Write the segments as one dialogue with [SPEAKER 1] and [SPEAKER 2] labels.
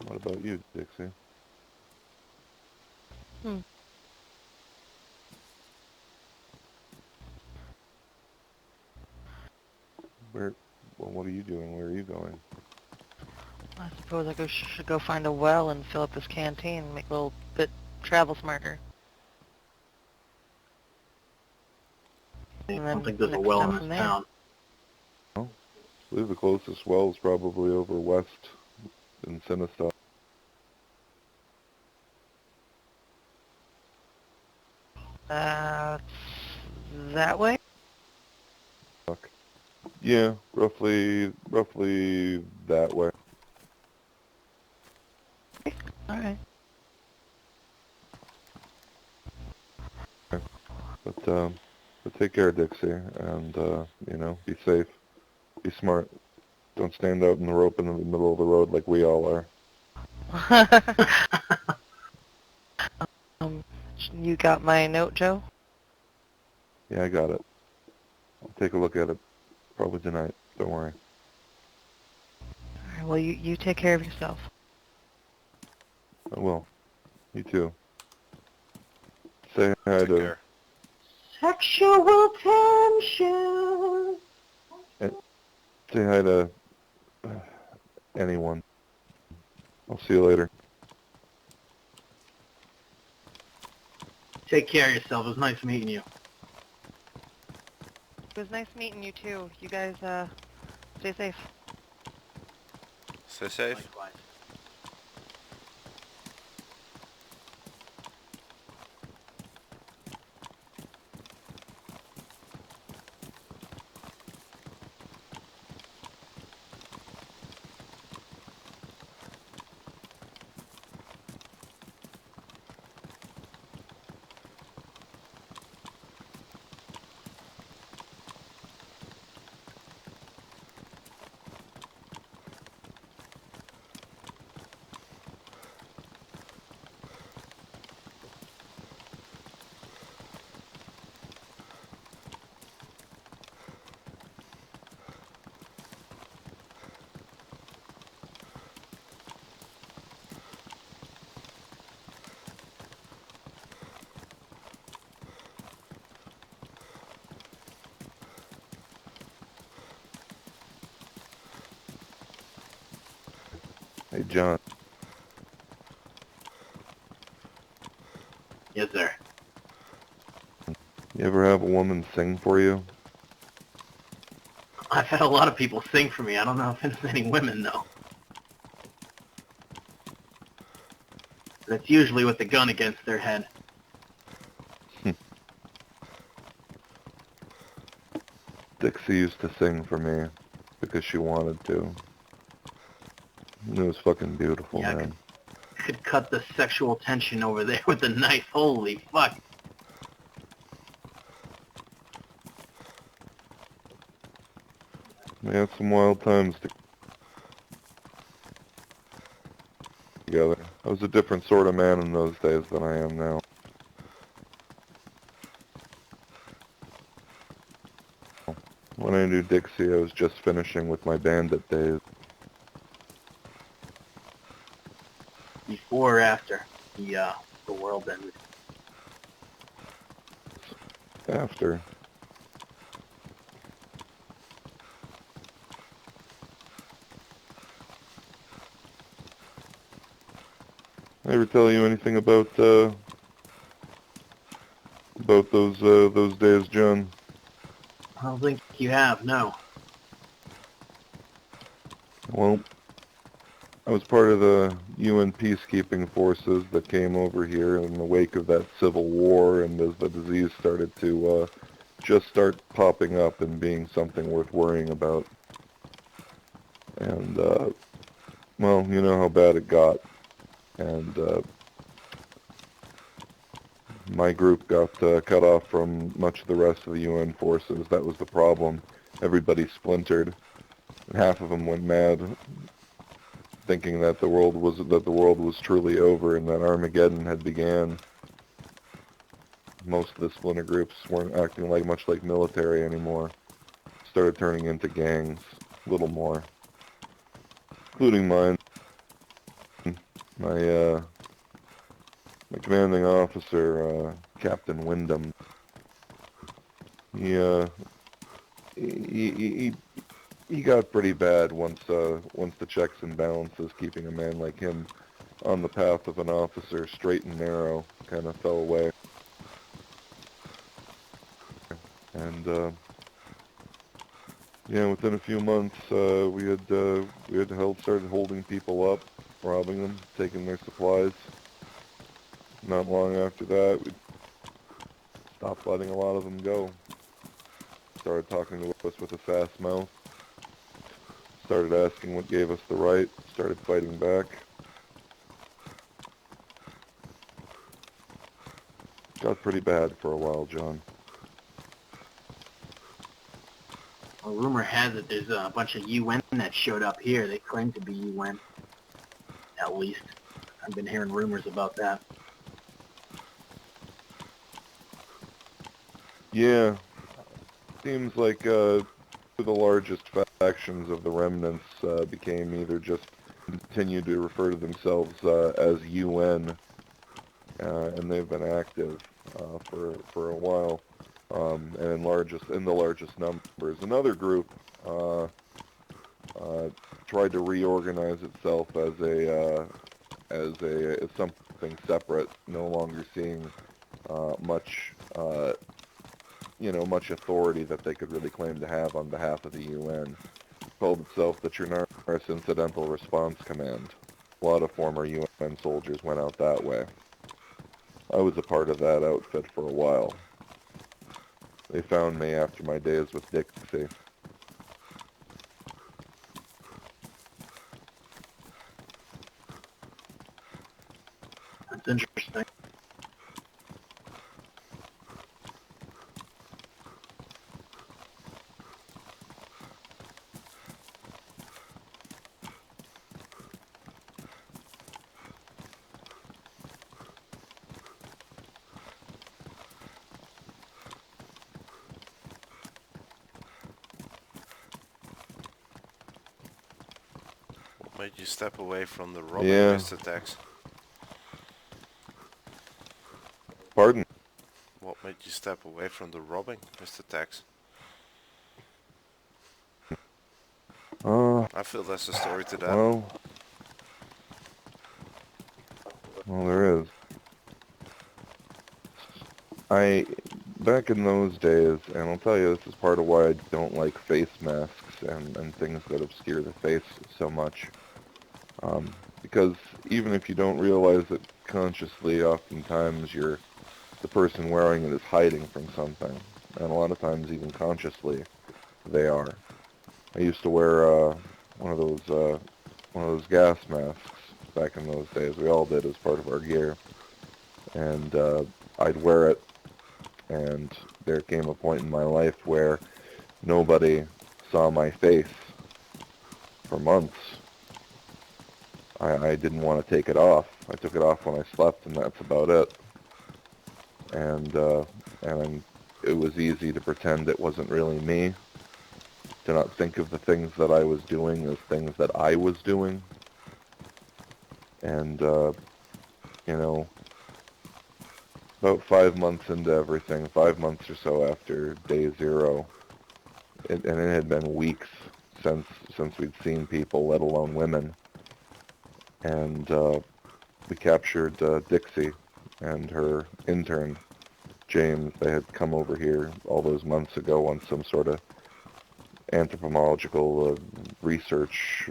[SPEAKER 1] What about you, Dixie?
[SPEAKER 2] Hmm.
[SPEAKER 1] Where? Well, what are you doing? Where are you going?
[SPEAKER 2] I suppose should go find a well and fill up this canteen and make a little bit travel smarter.
[SPEAKER 3] I
[SPEAKER 2] And
[SPEAKER 3] don't
[SPEAKER 2] then
[SPEAKER 3] think there's a
[SPEAKER 2] next
[SPEAKER 3] well
[SPEAKER 2] step
[SPEAKER 3] in
[SPEAKER 2] from
[SPEAKER 3] this
[SPEAKER 2] there.
[SPEAKER 3] town.
[SPEAKER 1] Well, I believe the closest well is probably over west in Sinistock.
[SPEAKER 2] That's that way?
[SPEAKER 1] Yeah, roughly that way.
[SPEAKER 2] Alright.
[SPEAKER 1] But take care, Dixie, and be safe, be smart. Don't stand out in the rope in the middle of the road like we all are.
[SPEAKER 2] um, you got my note, Joe?
[SPEAKER 1] Yeah, I got it. I'll take a look at it probably tonight. Don't worry.
[SPEAKER 2] Alright, well, you take care of yourself.
[SPEAKER 1] I will. You too. Say hi
[SPEAKER 4] Take
[SPEAKER 1] to
[SPEAKER 4] care.
[SPEAKER 3] Sexual tension.
[SPEAKER 1] eh, say hi to anyone. I'll see you later.
[SPEAKER 3] Take care of yourself. It was nice meeting you.
[SPEAKER 2] It was nice meeting you, too. You guys, stay safe.
[SPEAKER 4] Stay safe.
[SPEAKER 3] Likewise.
[SPEAKER 1] Hey, John.
[SPEAKER 3] Yes, sir.
[SPEAKER 1] You ever have a woman sing for you?
[SPEAKER 3] I've had a lot of people sing for me. I don't know if it's any women, though. That's usually with the gun against their head.
[SPEAKER 1] Dixie used to sing for me because she wanted to. It was fucking beautiful,
[SPEAKER 3] Yeah,
[SPEAKER 1] man.
[SPEAKER 3] could cut the sexual tension over there with a knife. Holy fuck.
[SPEAKER 1] We had some wild times together. I was a different sort of man in those days than I am now. When I knew Dixie, I was just finishing with my bandit days.
[SPEAKER 3] Before or after the world ended.
[SPEAKER 1] After. I ever tell you anything about those days, John?
[SPEAKER 3] I don't think you have, no.
[SPEAKER 1] Well, I was part of the UN peacekeeping forces that came over here in the wake of that civil war, and as the disease started to just start popping up and being something worth worrying about. And, well, you know how bad it got. And my group got cut off from much of the rest of the UN forces. That was the problem. Everybody splintered. And half of them went mad, thinking that the world was truly over and that Armageddon had began. Most of the splinter groups weren't acting much like military anymore. Started turning into gangs, a little more, including mine. my my commanding officer, Captain Wyndham, he, uh, he, he, he he got pretty bad once the checks and balances keeping a man like him on the path of an officer straight and narrow kind of fell away. And yeah, within a few months, we had started holding people up, robbing them, taking their supplies. Not long after that, we stopped letting a lot of them go. Started talking to us with a fast mouth. Started asking what gave us the right. Started fighting back. Got pretty bad for a while, John.
[SPEAKER 3] Well, rumor has it there's a bunch of UN that showed up here. They claim to be UN, at least. I've been hearing rumors about that.
[SPEAKER 1] Yeah, seems like the largest factions of the remnants became either just continued to refer to themselves as UN, and they've been active for a while, and in the largest numbers. Another group tried to reorganize itself as something separate, no longer seeing much much authority that they could really claim to have on behalf of the UN. Called itself the Chernarus Incidental Response Command. A lot of former UN soldiers went out that way. I was a part of that outfit for a while. They found me after my days with Dixie.
[SPEAKER 3] That's interesting.
[SPEAKER 4] What made you step away from the robbing,
[SPEAKER 1] Yeah.
[SPEAKER 4] Mr. Tex?
[SPEAKER 1] Pardon?
[SPEAKER 4] What made you step away from the robbing, Mr. Tex? I feel there's a story to that.
[SPEAKER 1] Well, there is. Back in those days, and I'll tell you, this is part of why I don't like face masks and things that obscure the face so much. Because even if you don't realize it consciously, oftentimes the person wearing it is hiding from something. And a lot of times, even consciously, they are. I used to wear one of those gas masks back in those days. We all did as part of our gear. And I'd wear it, and there came a point in my life where nobody saw my face for months. I didn't want to take it off. I took it off when I slept, and that's about it. And it was easy to pretend it wasn't really me, to not think of the things that I was doing as things that I was doing. And, about 5 months into everything, 5 months or so after day zero, and it had been weeks since we'd seen people, let alone women. And we captured Dixie and her intern, James. They had come over here all those months ago on some sort of anthropological research.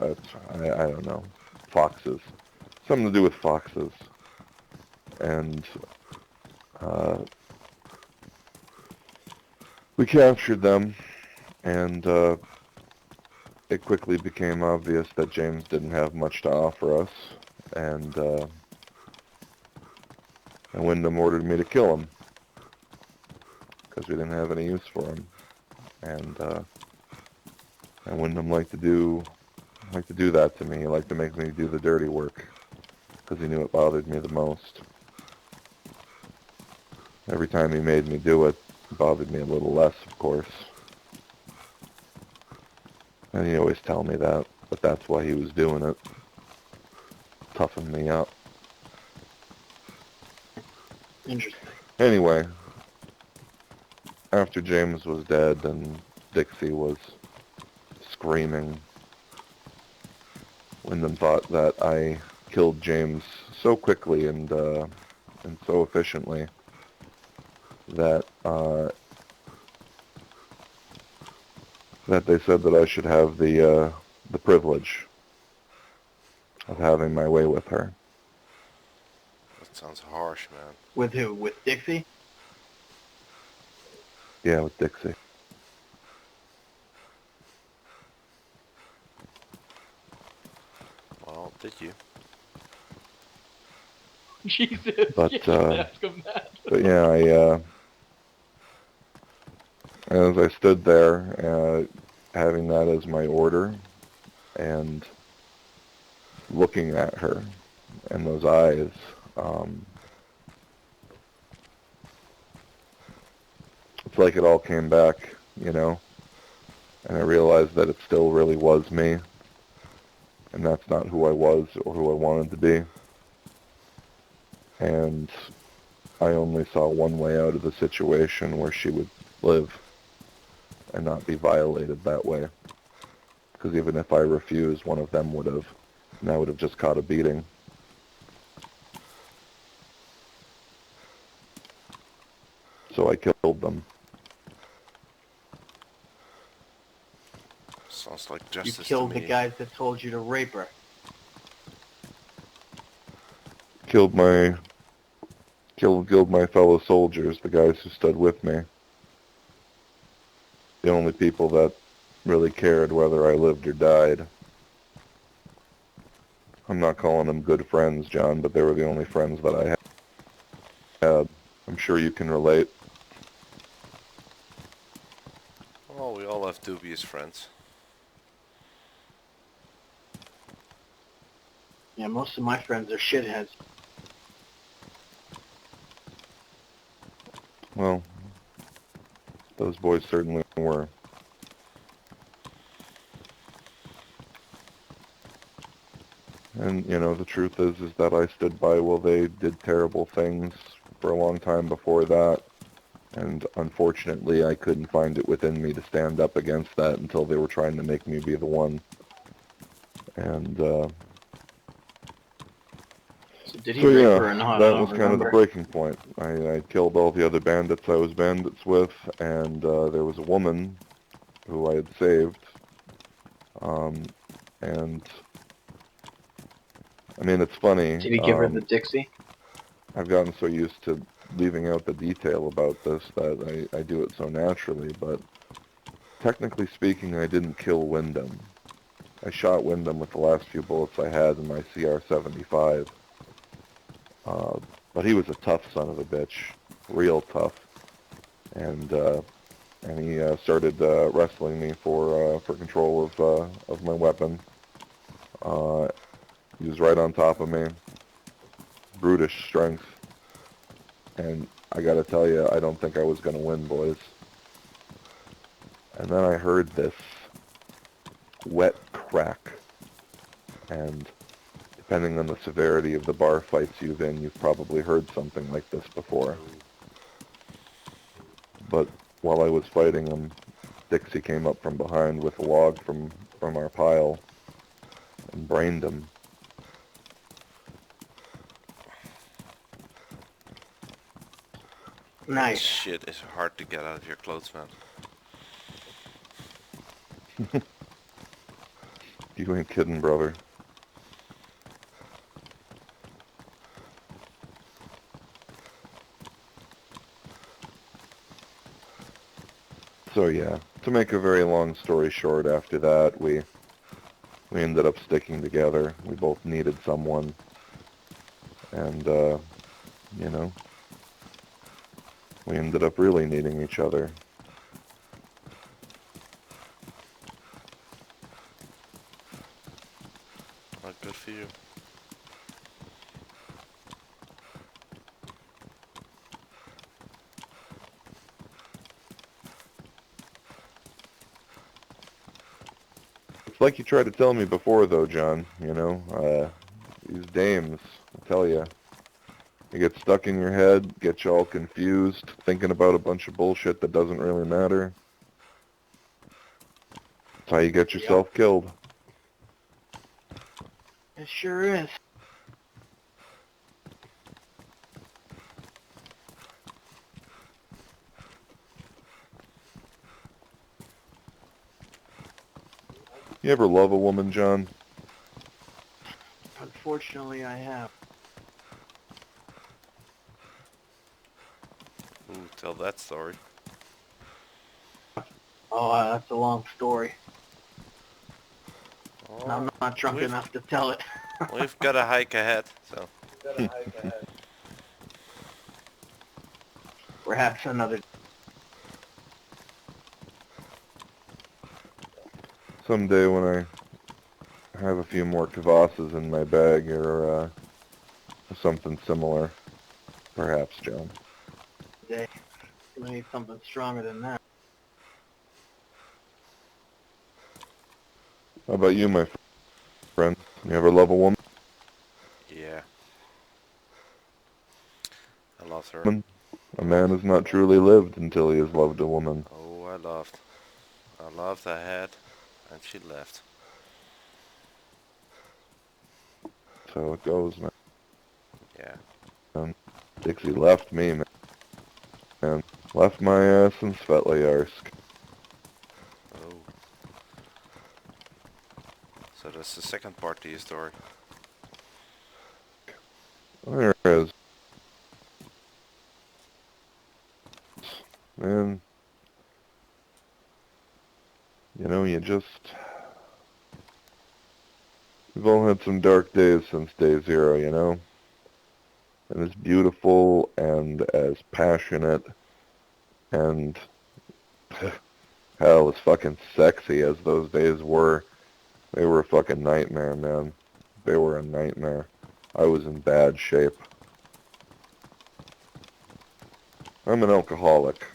[SPEAKER 1] I don't know, foxes. Something to do with foxes. And we captured them, and it quickly became obvious that James didn't have much to offer us, and Wyndham ordered me to kill him because we didn't have any use for him, and Wyndham liked to do that to me. He liked to make me do the dirty work because he knew it bothered me the most. Every time he made me do it, it bothered me a little less, of course. And he'd always tell me that, but that's why he was doing it. toughen me up.
[SPEAKER 3] Interesting.
[SPEAKER 1] Anyway, after James was dead and Dixie was screaming, Wyndham thought that I killed James so quickly and so efficiently that that they said that I should have the privilege of having my way with her.
[SPEAKER 4] That sounds harsh, man.
[SPEAKER 3] With who? With Dixie?
[SPEAKER 1] Yeah, with Dixie.
[SPEAKER 4] Well, did you?
[SPEAKER 5] Jesus,
[SPEAKER 1] But,
[SPEAKER 5] you didn't ask him that.
[SPEAKER 1] But yeah, as I stood there, having that as my order, and looking at her and those eyes, it's like it all came back, you know, and I realized that it still really was me, and that's not who I was or who I wanted to be. And I only saw one way out of the situation where she would live and not be violated that way. Because even if I refused, one of them would have, and I would have just caught a beating. So I killed them.
[SPEAKER 4] Sounds like
[SPEAKER 3] You
[SPEAKER 4] justice
[SPEAKER 3] killed
[SPEAKER 4] to
[SPEAKER 3] the
[SPEAKER 4] me.
[SPEAKER 3] guys that told you to rape her.
[SPEAKER 1] Killed my fellow soldiers, the guys who stood with me. The only people that really cared whether I lived or died. I'm not calling them good friends, John, but they were the only friends that I had. I'm sure you can relate.
[SPEAKER 4] Well, we all have dubious friends.
[SPEAKER 3] Yeah, most of my friends are shitheads.
[SPEAKER 1] Well, those boys certainly were. And, you know, the truth is that I stood by while they did terrible things for a long time before that. And unfortunately, I couldn't find it within me to stand up against that until they were trying to make me be the one. And,
[SPEAKER 3] So did he
[SPEAKER 1] so
[SPEAKER 3] rape
[SPEAKER 1] yeah,
[SPEAKER 3] her or not? I
[SPEAKER 1] that
[SPEAKER 3] don't
[SPEAKER 1] was kind of the
[SPEAKER 3] remember.
[SPEAKER 1] breaking point. I killed all the other bandits I was bandits with, and there was a woman who I had saved. And, I mean, it's funny.
[SPEAKER 3] Did he give her the Dixie?
[SPEAKER 1] I've gotten so used to leaving out the detail about this that I do it so naturally, but technically speaking, I didn't kill Wyndham. I shot Wyndham with the last few bullets I had in my CR-75. But he was a tough son of a bitch, real tough, and he started wrestling me for control of my weapon. He was right on top of me, brutish strength, and I gotta tell you, I don't think I was gonna win, boys. And then I heard this wet crack, and depending on the severity of the bar fights you've probably heard something like this before. But while I was fighting him, Dixie came up from behind with a log from our pile and brained him.
[SPEAKER 3] Nice.
[SPEAKER 4] Shit is hard to get out of your clothes, man.
[SPEAKER 1] You ain't kidding, brother. So yeah, to make a very long story short, after that, we ended up sticking together. We both needed someone, and you know, we ended up really needing each other.
[SPEAKER 4] Well, good for you.
[SPEAKER 1] It's like you tried to tell me before, though, John. You know, These dames, I tell you. They get stuck in your head, get you all confused, thinking about a bunch of bullshit that doesn't really matter. That's how you get yourself killed.
[SPEAKER 3] It sure is.
[SPEAKER 1] You ever love a woman, John?
[SPEAKER 3] Unfortunately, I have.
[SPEAKER 4] Ooh, tell that story.
[SPEAKER 3] Oh, that's a long story. And I'm not drunk
[SPEAKER 4] we've-
[SPEAKER 3] enough to tell it.
[SPEAKER 4] We've got a hike ahead, so.
[SPEAKER 3] Perhaps another.
[SPEAKER 1] Someday when I have a few more kvassas in my bag or something similar, perhaps, John.
[SPEAKER 3] Day. We need something stronger than that.
[SPEAKER 1] How about you, my friend? You ever love a woman?
[SPEAKER 4] Yeah. I love her.
[SPEAKER 1] A man has not truly lived until he has loved a woman.
[SPEAKER 4] Oh, I loved. I had, and she left.
[SPEAKER 1] That's how it goes, man.
[SPEAKER 4] Yeah.
[SPEAKER 1] Dixie left me, man. Left my ass in Svetlayarsk.
[SPEAKER 4] Oh. So that's the second part to your story.
[SPEAKER 1] There is. Man, you know, we've all had some dark days since day zero, you know? And as beautiful and as passionate and, hell, as fucking sexy as those days were, they were a fucking nightmare, man. They were a nightmare. I was in bad shape. I'm an alcoholic,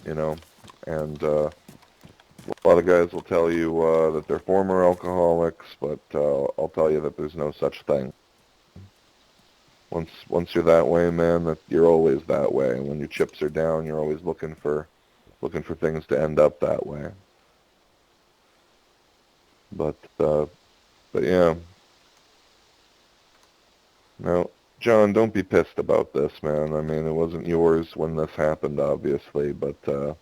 [SPEAKER 1] you know, and a lot of guys will tell you that they're former alcoholics, but I'll tell you that there's no such thing. Once you're that way, man, that you're always that way. And when your chips are down, you're always looking for things to end up that way. But yeah. Now, John, don't be pissed about this, man. I mean, it wasn't yours when this happened, obviously, but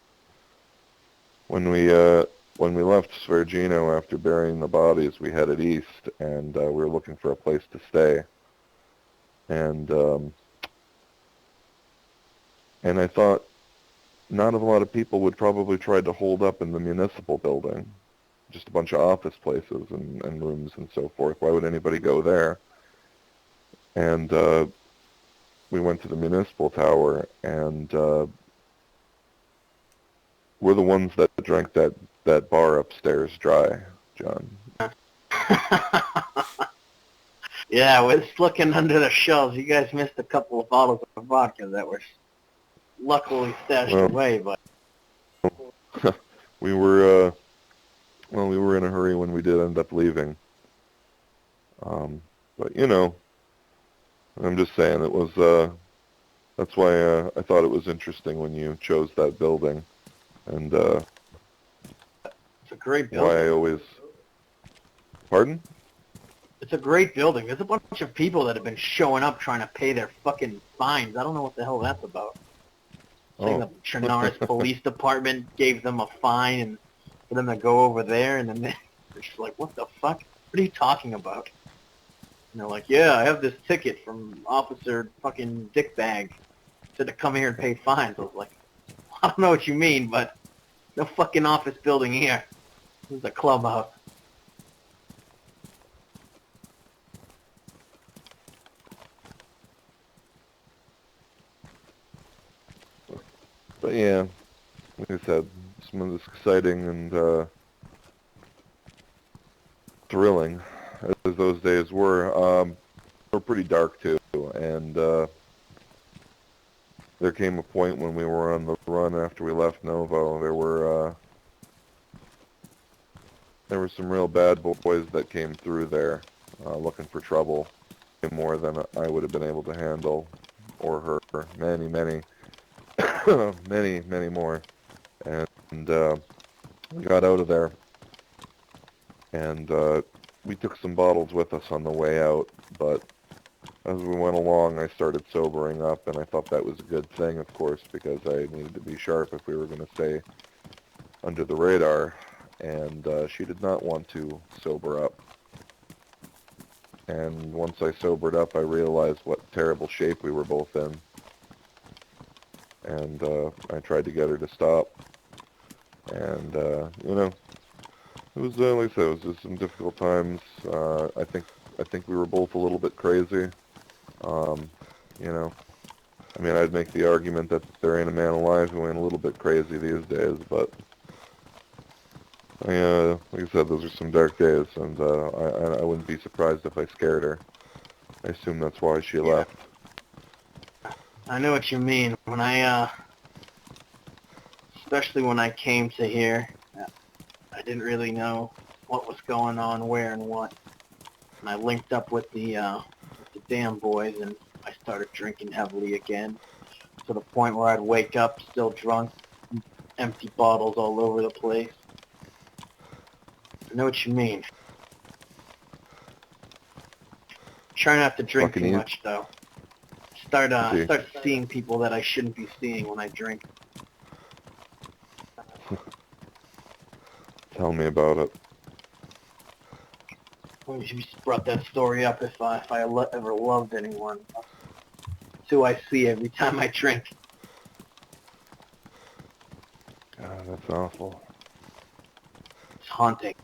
[SPEAKER 1] when we left Svergino after burying the bodies, we headed east, and we were looking for a place to stay. And I thought not a lot of people would probably try to hold up in the municipal building, just a bunch of office places and rooms and so forth. Why would anybody go there? And we went to the municipal tower, and we're the ones that drank that bar upstairs dry, John.
[SPEAKER 3] Yeah, I was looking under the shelves. You guys missed a couple of bottles of vodka that were luckily stashed away, but
[SPEAKER 1] we were we were in a hurry when we did end up leaving. But you know, I'm just saying it was. That's why I thought it was interesting when you chose that building, and
[SPEAKER 3] it's a great building.
[SPEAKER 1] why I always. Pardon?
[SPEAKER 3] It's a great building. There's a bunch of people that have been showing up trying to pay their fucking fines. I don't know what the hell that's about. Saying the Chernarus Police Department gave them a fine and for them to go over there, and then they're just like, what the fuck? What are you talking about? And they're like, yeah, I have this ticket from Officer fucking Dickbag. Said to come here and pay fines. I was like, I don't know what you mean, but no fucking office building here. This is a clubhouse.
[SPEAKER 1] But yeah, like I said, some of this exciting and thrilling as those days were pretty dark too. And there came a point when we were on the run after we left Novo. There were some real bad boys that came through there looking for trouble. more than I would have been able to handle, or her. Many, many more. And we got out of there, and we took some bottles with us on the way out, but as we went along, I started sobering up, and I thought that was a good thing, of course, because I needed to be sharp if we were going to stay under the radar, and she did not want to sober up. And once I sobered up, I realized what terrible shape we were both in, and I tried to get her to stop, and, it was, like I said, it was just some difficult times. I think we were both a little bit crazy. I mean, I'd make the argument that there ain't a man alive who ain't a little bit crazy these days, but like I said, those are some dark days, and I wouldn't be surprised if I scared her. I assume that's why she left.
[SPEAKER 3] I know what you mean. When especially when I came to here, I didn't really know what was going on, where and what. And I linked up with the damn boys, and I started drinking heavily again, to the point where I'd wake up still drunk, empty bottles all over the place. I know what you mean. Try not to drink
[SPEAKER 1] Fucking
[SPEAKER 3] too
[SPEAKER 1] easy.
[SPEAKER 3] much, though. Start seeing people that I shouldn't be seeing when I drink.
[SPEAKER 1] Tell me about it.
[SPEAKER 3] Well, you just brought that story up. If I ever loved anyone, it's who I see every time I drink.
[SPEAKER 1] God, that's awful.
[SPEAKER 3] It's haunting.